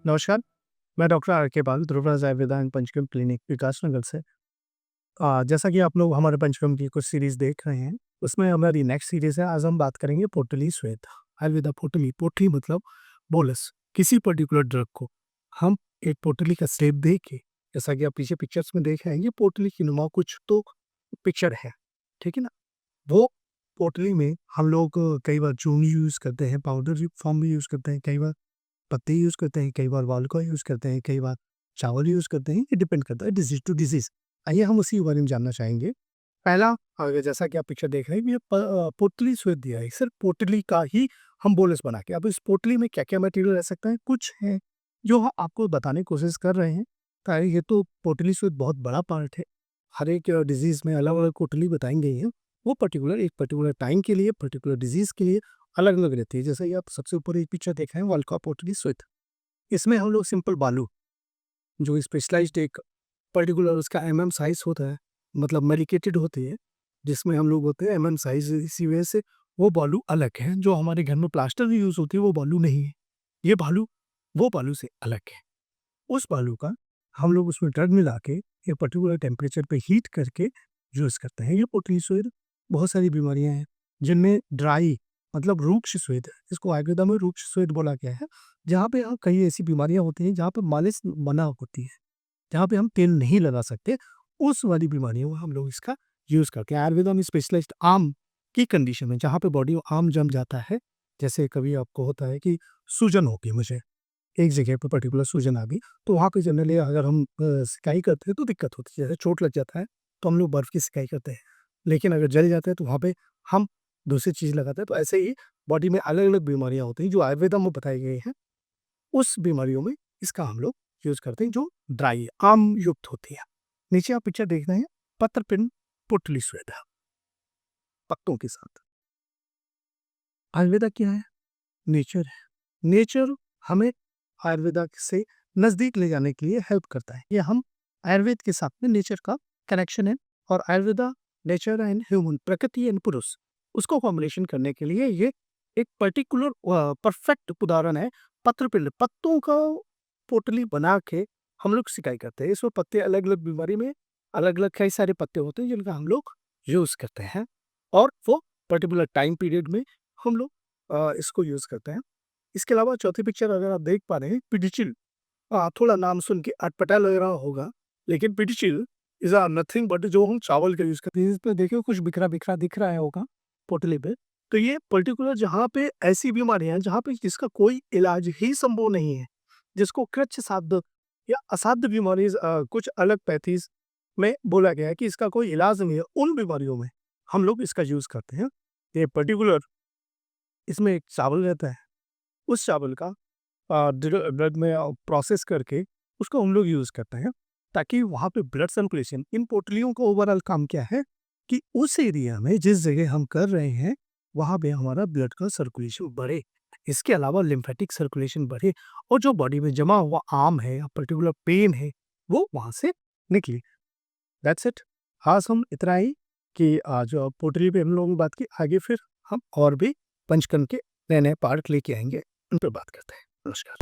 नमस्कार, मैं doctor R के पाल, ध्रुवराज आयुर्वेदा एंड पंचकर्म क्लिनिक, विकासनगर से। जैसा कि आप लोग हमारे पंचकर्म की कुछ सीरीज़ देख रहे हैं, उसमें हमारी नेक्स्ट सीरीज़ है। आज हम बात करेंगे पोटली श्वेत, आयुर्वेदा पोटली। पोटली मतलब बोलस, किसी पर्टिकुलर ड्रग को हम एक पोटली का शेप दे के, जैसा कि आप पीछे पिक्चर्स में देख रहे हैं, ये पोटली की नुमा कुछ तो पिक्चर है, ठीक है ना? वो पोटली में हम लोग कई बार चूर्ण यूज़ करते हैं, पाउडर फॉर्म में यूज़ करते हैं, कई बार पत्ते यूज़ करते हैं, कई बार वालका यूज़ करते हैं, कई बार चावल यूज़ करते हैं, ये डिपेंड करता है डिसीज़ टू डिसीज़। आइए हम उसी के बारे में जानना चाहेंगे। पहला जैसा कि आप पिक्चर देख रहे हैं, ये पोटली श्वेत दिया है, सिर्फ़ पोटली का ही हम बोलस बना के। अब इस पोटली में क्या-क्या मटेरियल रह सकता है? कुछ है जो आपको बताने की कोशिश कर रहे हैं। ये तो पोटली श्वेत बहुत बड़ा पार्ट है। हर एक डिसीज़ में अलग-अलग पोटली बताई गई है। वो एक पर्टिकुलर टाइम के लिए, पर्टिकुलर डिसीज़ के लिए अलग-अलग रहती है। जैसे कि आप सबसे ऊपर एक पिक्चर देख रहे हैं, वल्का पोटली श्वेत। इसमें हम लोग सिंपल बालू, जो स्पेशलाइज़्ड एक पर्टिकुलर उसका साइज़ होता है, मतलब मेडिकेटेड होती है, जिसमें हम लोग होते हैं साइज़, इसी वजह से वो बालू अलग है। जो हमारे घर में प्लास्टर में यूज़ होती है, वो बालू नहीं है। ये बालू वो बालू से अलग है। उस बालू का हम लोग उसमें ड्रग मिला के एक पर्टिकुलर टेम्परेचर पे हीट करके यूज़ करते हैं। ये पोटली श्वेत, बहुत सारी बीमारियाँ हैं, जिनमें ड्राई मतलब रूक्ष श्वेत है, इसको आयुर्वेदा में रूक्ष श्वेत बोला गया है। जहाँ पे कई ऐसी बीमारियाँ होती हैं, जहाँ पे मालिश मना होती है, जहाँ पे हम तेल नहीं लगा सकते, उस वाली बीमारियों में हम लोग इसका यूज़ करते हैं। आयुर्वेदा में स्पेशलाइज़्ड आम की कंडीशन में, जहाँ पे बॉडी में आम जम जाता है, जैसे कभी आपको होता है कि सूजन हो गई मुझे, एक जगह पे पर्टिकुलर सूजन आ गई, तो वहाँ पे जनरली अगर हम सिकाई करते हैं तो दिक्कत होती है। जैसे चोट लग जाता है, तो हम लोग बर्फ़ की सिकाई करते हैं, लेकिन अगर जल जाता है तो वहाँ पे हम दूसरी चीज़ लगाते हैं। तो ऐसे ही बॉडी में अलग-अलग बीमारियाँ होती हैं, जो आयुर्वेदा में बताई गई हैं, उस बीमारियों में इसका हम लोग यूज़ करते हैं, जो ड्राई आम युक्त होती है। नीचे आप पिक्चर देख रहे हैं, पत्रपिंड पोटली श्वेत है, पत्तों के साथ। आयुर्वेदा क्या है? नेचर है। नेचर हमें आयुर्वेदा से नज़दीक ले जाने के लिए हेल्प करता है। ये हम आयुर्वेद के साथ में नेचर का कनेक्शन है, और आयुर्वेदा नेचर एंड ह्यूमन, प्रकृति एंड पुरुष, उसको कॉम्बिनेशन करने के लिए ये एक पर्टिकुलर परफेक्ट उदाहरण है। पत्रपिंड, पत्तों का पोटली बना के हम लोग सिकाई करते हैं। इसमें पत्ते अलग-अलग बीमारी में अलग-अलग कई सारे पत्ते होते हैं, जिनका हम लोग यूज़ करते हैं, और वो पर्टिकुलर टाइम पीरियड में हम लोग इसको यूज़ करते हैं। इसके अलावा चौथी पिक्चर अगर आप देख पा रहे हैं, पिडिचिल, थोड़ा नाम सुन के अटपटा लग रहा होगा, लेकिन पिडिचिल इज़ नथिंग बट जो हम चावल का यूज़ करते हैं। इस पे देखिए कुछ बिखरा-बिखरा दिख रहा है होगा पोटली पे। तो ये पर्टिकुलर जहाँ पे ऐसी बीमारियाँ हैं, जहाँ पे जिसका कोई इलाज ही संभव नहीं है, जिसको कृच्छ साध्य या असाध्य कुछ अलग पैथीज़ में बोला गया है कि इसका कोई इलाज नहीं है, उन बीमारियों में हम लोग इसका यूज़ करते हैं। ये पर्टिकुलर इसमें एक चावल रहता है, उस चावल का ब्लड में प्रोसेस करके उसको हम लोग यूज़ करते हैं, ताकि वहाँ पे ब्लड सर्कुलेशन, इन पोटलियों का ओवरऑल काम क्या है कि उस एरिया में जिस जगह हम कर रहे हैं, वहाँ पे हमारा ब्लड का सर्कुलेशन बढ़े। इसके अलावा लिम्फेटिक सर्कुलेशन बढ़े, और जो बॉडी में जमा हुआ आर्म है या पर्टिकुलर पेन है, वो वहाँ से निकले। That's it. ख़ास हम इतना ही कि जो पोटली पे हम लोगों ने बात की, आगे फिर हम और भी पंचकर्म के नए-नए पार्ट लेके आएँगे, उन पे बात करते हैं। नमस्कार।